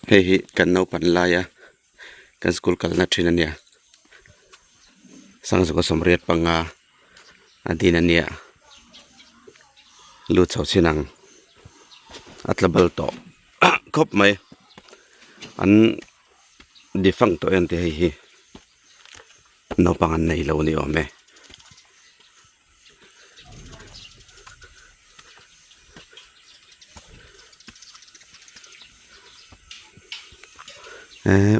Hei kan no pan laya kan school kal na trina niya sang ko somriat panga adina niya lut chau sinang atlabal to kop mai an difang to ente hi no pangan nei lo ni ome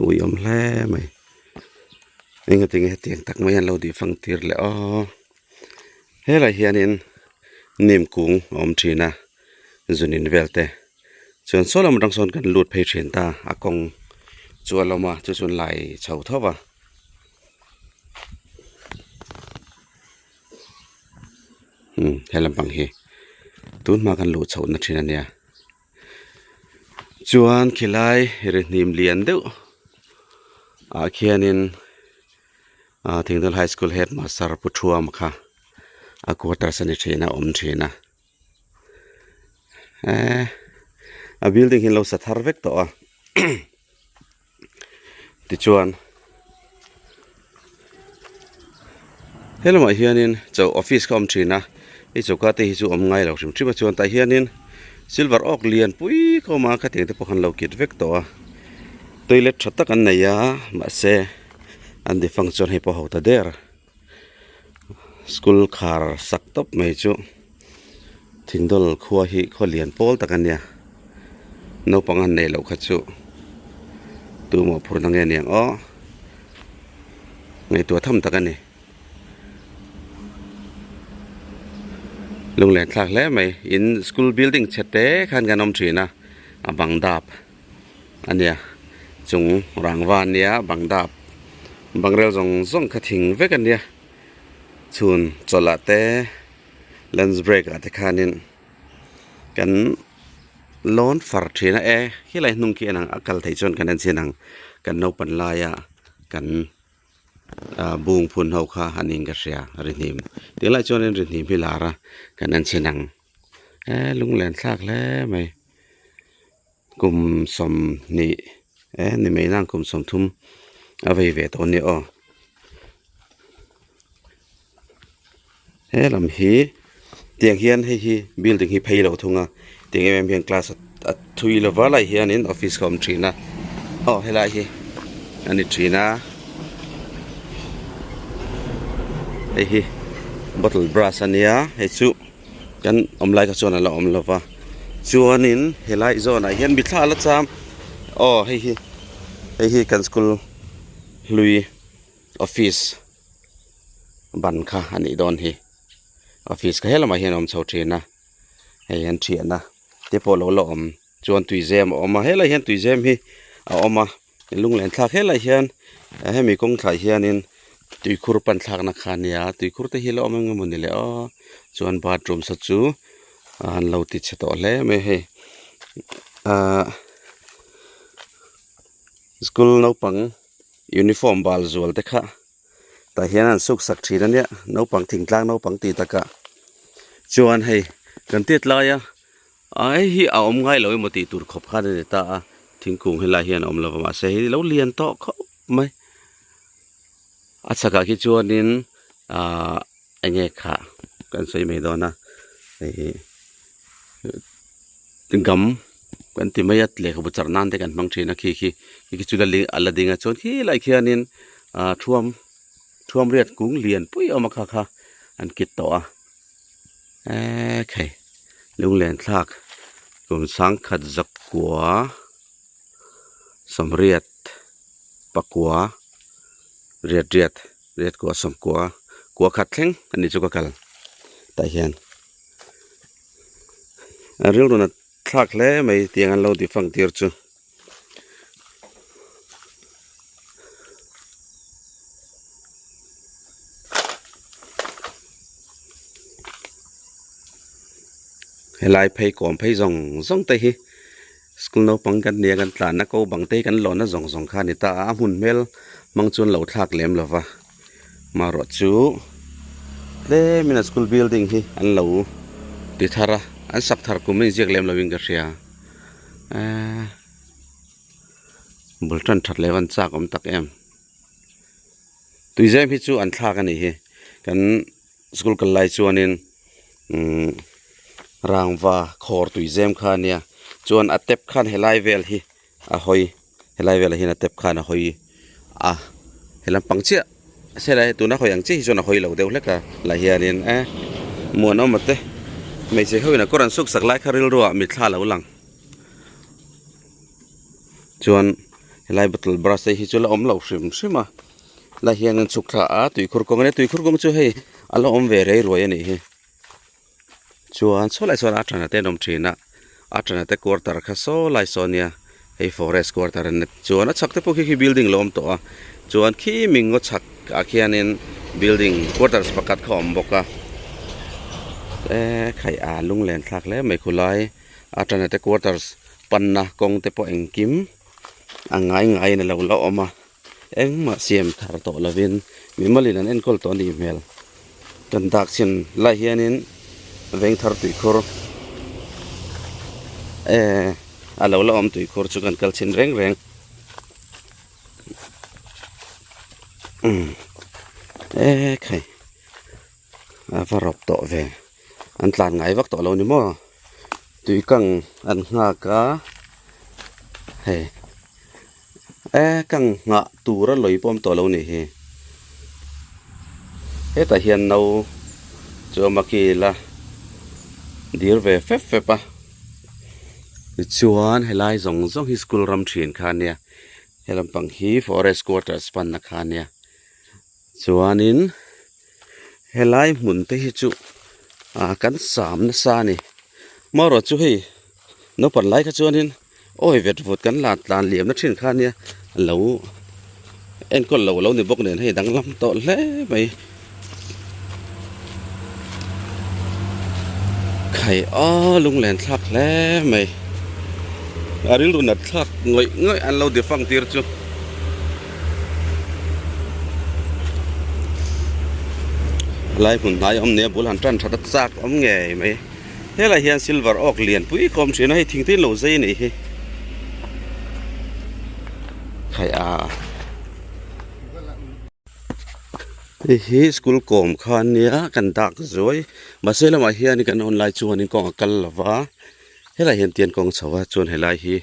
ui hle mai inga tinge tiang tak mai an lo di fang tir le hela hianin nim kung om thina zunin velte chon solam dang son kan lut phei thin ta akong chualoma chu chun lai chau thowa helam pang hi tun ma kan lut chau na thina nia chuan khilai re nim lian deuh khianin Thingdal High School headmaster puthuam kha a quarter sani thina om thina a building hin lo sa thar vek to ti chuan helma hianin cho office kom thina I choka te hi chu om ngai lo thim thima chuan ta hianin silver oak lian pui khoma kha te pokhan lo kit vek to toilet thatak an nei ya ma se an di function hi po hota der school khar sak top mai chu Thingdal khuwa hi kholian pol takania no pangan nei lo kha chu tu mo phurna nge niang ngai tu tham takani lunglen thlak le mai in school building chete khan ganom thina abangdap ania chung rangwan nia bangdap bangrel zong khathing vekan nia chun cholate lunch break ate khanin kan lon far thina hilai nung ki anang akal thei chon kan an chinang kan no pan laya kan bung phun ho kha aning ka ria rinim tilai chon en rinim pilara kan an chinang lunglen thlak le mai kum som ni ni mai nang kum som thum avei ve to ni lam hi tiang hian hi building hi phei lo thunga tiang em hian class at thui lo wala hian in office kom thina helai hi ani thina hi bottle brush ania he chu kan omlai ka chona la omlova chuanin helai zona hian bi thla la cham hi kan school lui office ban kha ani don hi office ka helama hian om chho thina hian thiana te polo lo om chuan tuizem oma hela hian tuizem hi oma lunglen thla hela hian hemi kong thai hianin tuikhur pan thlak na khania tuikhur te hi lo omeng muni le chuan bathroom sa chu an lo ti cheto le me he school no pang uniform bal zual te kha ta hian an suk sak thina nia no pang thingtlang no pang ti taka chuan hei kan tet la ya hi om ngai lo moti tur khop kha de ta thingkung hela hian om lo ma se hi lo lian to kho mai achaka ki chuanin enge kha kan sei me dona tingam kan ti mayat le khabu charnan te kan mang thina khi chu dali aladinga chon hi lai khianin thuam riat kung lian pui oma kha an kit to khai lunglen thlak kum sang khat zakwa somriat pakwa riat kwa somkwa kwa khat thleng ani chu ka kal ta hian ril rona thlak le mai tiang an lo di fang tir chu helai phei kom phei zong te hi school no pang kan nia kan tlan na ko bang te kan lo na zong kha ni ta mun mel mang chun lo thlak lem lova maro chu le mina school building hi an lo ti thara an sak thar ku min jek lem loving ka ria บุลตันทัดเลวันจากตักตุยเจมพิจูอันทากันนี่กันสกุลกันไลจวนนินรางว่าคอร์ตุยเจมขาเนี่ยจวนอัตเต็บขันเฮลัยเวลฮีหอยเฮลัยเวลฮีอัตเต็บขันหอยเฮลัมปังเชียเสร็จแล้วตัวนักหอยอย่างเชี่ยจวนหอยเหล่าเดียวเล็กอะหลายอย่างนี่มัวน้องมัดเต้ไม่ใช่เขาเนี่ยก็รันสุกสักไล่คาริลรัวมิดท่าเหล่าหลังจวนเฮลัยบัตลบราเซฮิจุลอมเหล่าชิมใช่ไหมลายเฮียนสุขะตุยคุรกงเนี่ยตุยคุรกงช่วยอัลลอฮ์เวรรวยนี่จวนโซไลโซนาอัตนาเตนอมทรีนะอัตนาเตควอร์ตาร์ข้าโซไลโซเนียไอ้ฟอเรสต์ควอร์ตาร์เนี่ยจวนนัดชักเตพวกที่บิลดิ้งล้มตัวจวนขี้มิงก็ชักอาเคียนินบิลดิ้งควอร์ตาร์สปกัดขอมบอกว่าใครลุงเล่นทักแล้วไม่คุไลอัตนาเตควอร์ตาร์สปันนะกงเตพอเองกิมง่ายเนี่ยเราออกมาเอ็งมาเสียมทาร์โตลาวินมีมาลีนันเอ็นคอลตอนอีเมลกันดักเช่นไล่เฮียนินเวงทาร์ตุยคอร์เราอมตุยคอร์จุกันกัลเช่นเร่งใครฟารบโตเวอันตลาดไงวักโตเรานี่มั้งตุยกังอันงากะกังงะตูระลอยปอมตัวเรานี่แต่เฮียนเราจะมากีละดีร์เวฟปะชวนให้ไล่ส่งฮิสคูลรัมทรีนคานเนี่ยให้ลำปังฮีฟอเรสต์ควอเตอร์สปันนักคานเนี่ยชวนนินให้ไล่หมุนเตหิจุกันสามนักษานี่มารอจุให้นปันไล่ขจวนินโอ้ยเวทฟุดกันลานเหลี่ยมนักทรีนคานเนี่ยเราเอ็นก็เราเนี่ยบอกเนี่ยให้ดังลำโตเล่ไปไข่ลุงแหลนทักแล้วไหมอาริลุนัดทักง่อยอันเราเดี๋ยวฟังตีร์จูไล่หุ่นนายเนี่ยบุหลันจันทัดซักแง่ไหมเฮ้ยไรเฮียนซิลเวอร์ออกเหรียญปุ้ยคอมเสียนะให้ทิ้งที่โลเซ่นี่ไข่สกุลกอมขันเนี่ยกันดักสวยมาเสร็จแล้วมาเฮียนี่กันออนไลน์ชวนนี่กองกันละวะเฮ้ยไรเห็นเตียนกองสาวชวนเฮลัยฮี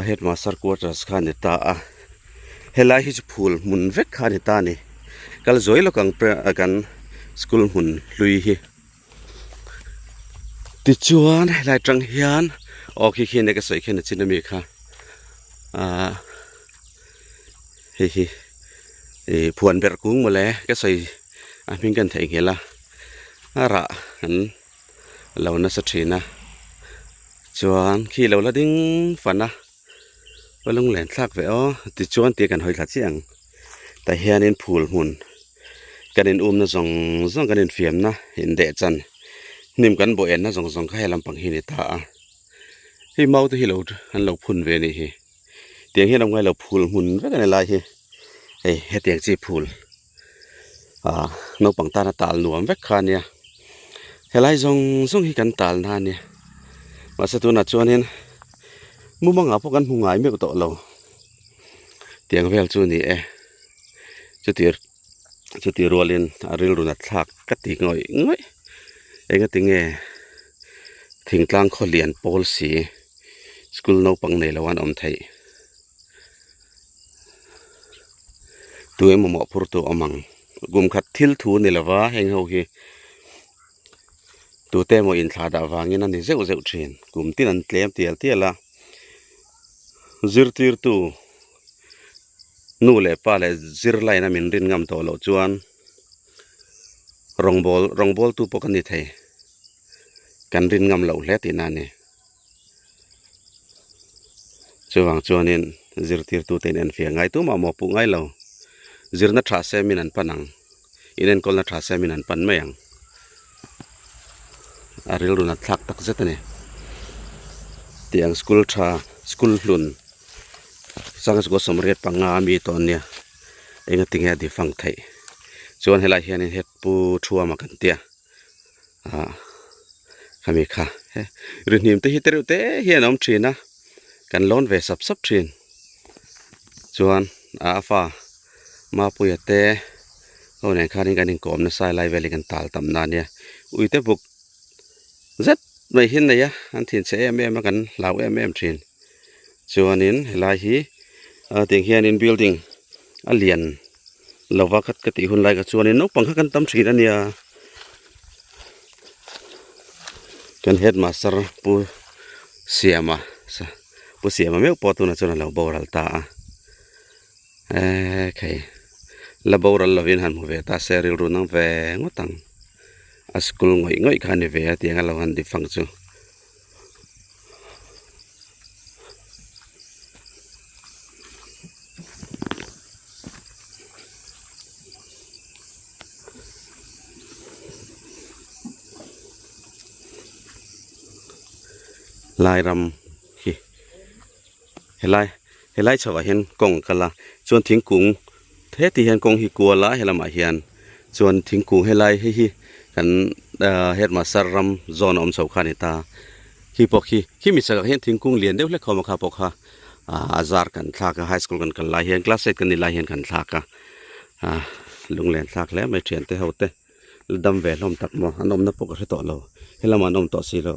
เฮ็ดมาสารกวดรัสขันนี่ตาเฮลัยฮีจะพูลมุนเวกขันนี่ตานี่กัลสวยแล้วกันสกุลมุนลุยฮีติดชวนเฮลัยจังเฮียนออกขี้เนี่ยก็สวยแค่นั้นจินมีค่ะพวนเบรกุ้งมาแล้วก็ใส่มิงกันแทงเห็นละระเราน่าสะทีนะจวนขี้เราละดิ้งฝันนะว่าลงแหลนทักไปติดจวนตีกันหอยขัดเสียงแต่เฮียนินพูลหุ่นกันเห็นนะส่งกันเห็นเฟียมนะเห็นเดจันนิ่มกันบ่เอ็นนะส่งแค่ลำปังหินตาให้เมาตัวที่เราพุ่นเวนี่เตียงให้เราไงเราพูลหุ่นก็กันอะไรเฮ็ดเตียงจีพูลนกปังตาตาลหนวมเวกขาเนี่ยเฮลัยส่งให้กันตาลนานเนี่ยมาสตูนัดชวนเห็นมุมมองพวกกันมุงไงไม่ก็โตเราเตียงเวลจูนี่จุดที่รัวเล่นอาริลรุนัดทักกัดติง่อยก็ติงถึงกลางคนเรียนโพลสีสกุลนกปังในละวันอมไทยตัวหมอพูดตัวอมังกุมขัดทิลทูนี่ละวะเฮงเฮาฮีตัวเต้มอินทาดาวางี้นั่นนี่เจ้าเทรนกุมที่นั่นเตลียมเตียละซิร์ตีร์ตูนู่เล่ป้าเล่ซิร์ไลน่ะมินรินงามตัวเราจวนรองบอลตัวปกันนี่ไทยกันรินงามเราเล่ตีนั่นนี่จวนนี่ซิร์ตีร์ตูเต้นอันเฟียงไงตัวมาหมอปุ่งไงเราZirna trase minan panang, inen kolna trase minan pan mayang. Aril runat thak tak zetane. Tiang school lun. Sangas go somret pangami tonya. Ingat tinggal di fang thai. Chuan helai hian het pu thua makan tia. Kami rin him te hiteru te hian om trina. Kan lon ve sap trin. จวนอาฟ้ามาปุยเตเอาเนี่ยข้านี่กันนี่กอมนะสายไล่เวลิกันตาลตำนานเนี่ยอุยเตบุกเซ็ตไม่เห็นเลยอะอันที่เสียมากันลาวทรีนจวนนี้ลายฮีติงเฮียนินบิลดิ้งเลียนเราว่ากัดกติหุ่นไล่กับจวนนี้นกปังกันตำทรีนอันเนี่ยกันเฮ็ดมาสร์ปูเสียมาปูเสียมาไม่พอตัวนั้นจวนเราบอรัลตาใครละบอรัลลวินหันหัวตาเสริรุนังเวงตังสกุลง่อยขันเวที่งั้นเราหันดิฟังจูลายรำเฮลายชาวเห็นกงกันละชวนทิ้งกุ้งเทที่เห็นกงฮิกัวละเฮลมาเฮียนชวนทิ้งกุ้งเฮลายฮิกันเฮ็ดมาสรำโซนอมสาวขานิตาฮิปอกฮิมิสักเห็นทิ้งกุ้งเรียนเดี๋ยวเล็กเขามาขับปอกฮะอาซาร์กันทากไฮสคูลกันลายเฮียนคลาสเซกันนี่ลายเฮียนกันทากลุงเรียนทากแล้วไม่เทียนเตะเขาเตะดำเวลอมตักมาอันอมนับปกติต่อเราเฮลมานอมต่อสีเรา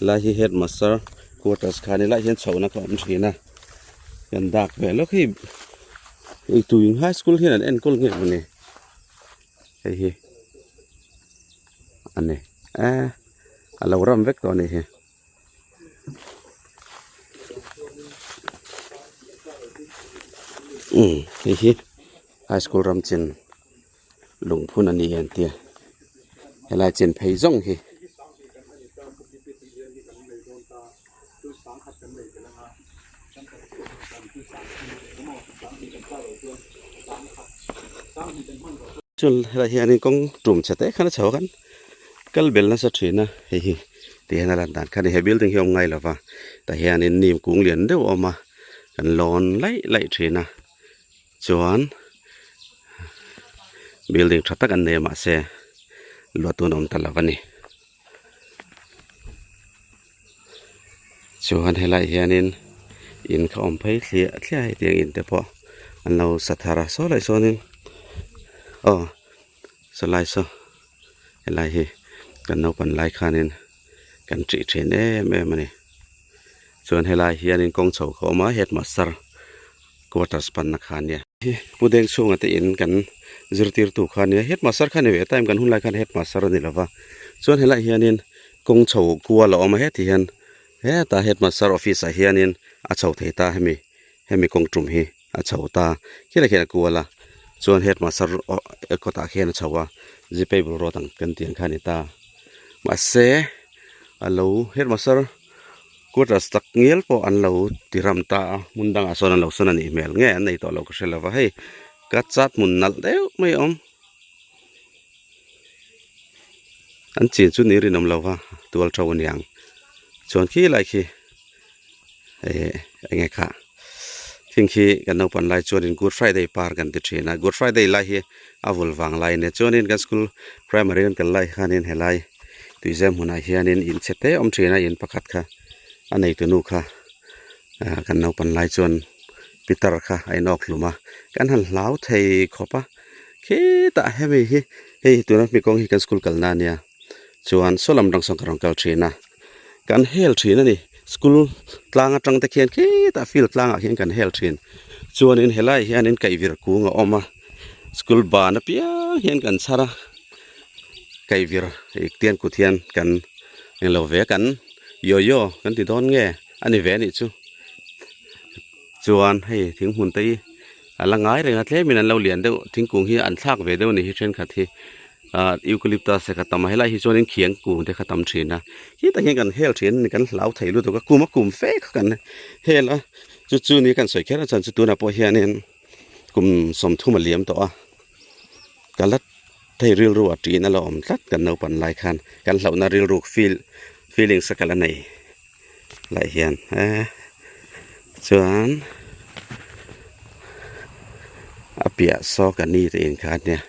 ลายเฮ็ดมาสร์กูตัสขานี่ลายเฮียนสาวนักอมสีนะยันดักเวลแล้วที่อีกตัวยิงไฮสคูลเฮียนเอ็นคูลเงี้ยมันนี่เฮ้ยอันนี้เรารำเวกตัวนี้เฮ้เฮ้ยไฮสคูลรำจินลงพูนอันนี้อันเดียเฮลาจินเพย์ซงเฮ้จุลเฮลาเฮียนี่กงตุ่มเฉตขันเฉากันกัลเบลน่าจะถือนะเฮ้ยที่เห็นอะไรต่างกันเฮบิลถึงเฮียงไงล่ะวะแต่เฮียนี่นิ่มกุ้งเหรียญเดี๋ยวออกมากันลอนไล่ถือนะจวนบิลดิ้งชัดกันเนี่ยมาเสียลวดตัวนมตลอดวันนี้จวนเฮลาเฮียนี่อินเขาอมไปเสียเตียงอินแต่พออันเราสัทธาระโซเลยโซนี่สไลด์โซเฮลาเฮกันเอาปันไล่ขานินกันจีเทนแม่มันนี่ส่วนเฮลาเฮียนินกงโฉเขามาเฮ็ดมาสร์กวาตัสปันนักขันเนี่ยผู้เด็กช่วงอันอินกันจิรติรตุขันเนี่ยเฮ็ดมาสร์ขันเนี่ยแต่กันหุ่นไล่ขันเฮ็ดมาสร์นี่ละวะส่วนเฮลาเฮียนินกงโฉกัวเราเอามาเฮ็ดที่เห็นตาเฮ็ดมาสร์ออฟฟิศเฮียนินอาเฉาเทตาให้มีกงจุ่มเฮอาเฉาตาคิดอะไรกัวละส่วนเฮ็ดมาสร์ก็ตาเขียนเฉาว่าจะไปบริโภคกันเตียงขันนี่ตามาเสียอันเราเฮ็ดมาสร์กูจะสตักเงี้ยพออันเราที่รำตามุนดังอาสนันเราสนันอีเมลเงี้ยในตัวเราก็เชื่อว่าให้กัดจัดมุนนัดเดียวไม่อมอันจีนชุดนี้รินำเราว่าตัวเราวันยังส่วนขี้ไรขี้ไงค่ะทิ้งขี้กันเอาปันไล่ชวนอินกูดไฟเดย์พาร์กันติดเชนะกูดไฟเดย์ไล่ขี้อาวุลวังไล่เนี่ยชวนอินกันสกูลพรายมารีกันไล่ขันอินเฮไล่ตุยเซมหัวหน้าเฮียนินอินเซตเตอมเชนะอินประคัดค่ะอันนี้ตัวนู้ค่ะกันเอาปันไล่ชวนปิตรค่ะไอ้นอกหลุมกันหันเหลาไทยขอบปะขี้ตาเฮ้ยตัวนั้นมีกองฮิกันสกูลกันนาเนี่ยชวนโซลัมดังสงกรานต์กันเชนะกันเฮลเชนะนี่สกูลกลางจังตะเคียนขี้ตาฟิลกลางเขียนกันเฮลเชนชวนอินเฮไล่เฮียนินไก่วิรกูงออกมาสกูลบานเปียเฮียนกันสาระไก่วิรอีกเตียนกุเทียนกันเราเวกันโยกันติดโดนแง่อันนี้เวนี่จวนให้ทิ้งหุ่นตีอะไรง่ายเลยนะเท่ามีนั้นเราเรียนเดี๋ยวทิ้งกุ้งที่อันซากเวเดี๋ยวนี้เช่นขัดที่ยูคาลิปตัสขัดทำให้ไล่ที่จวนนี้เขียงกุ้งเดี๋ยวขัดทำเชนนะที่แต่เห็นกันเฮลเชนกันเหลาไทยรู้ตัวก็กุ้งมากุ้งเฟกกันเฮลจุดนี้กันสวยแค่ละจันจุดตัวน่ะพอเฮียเนี่ยกุ้งสมทุ่มมาเลี้ยมตัวกันละไทยเรียลรู้จีนั่นเราอมตัดกันเอาปันไล่คันกันเหล่านาเรียลรู้feeling สักกันละไหนไล่เฮียนจวนอาเปียซอกันนี่ตัวเองครับเนี่ย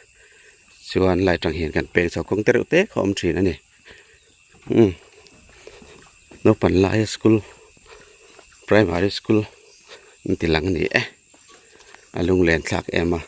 ชวนไล่จังเห็นกันเป็นสาวกงเตรุเตะของจีนั่นนี่นปันไล่สกูล primary school นี่ติหลังนี่ ลุงแลนคลักแอมมา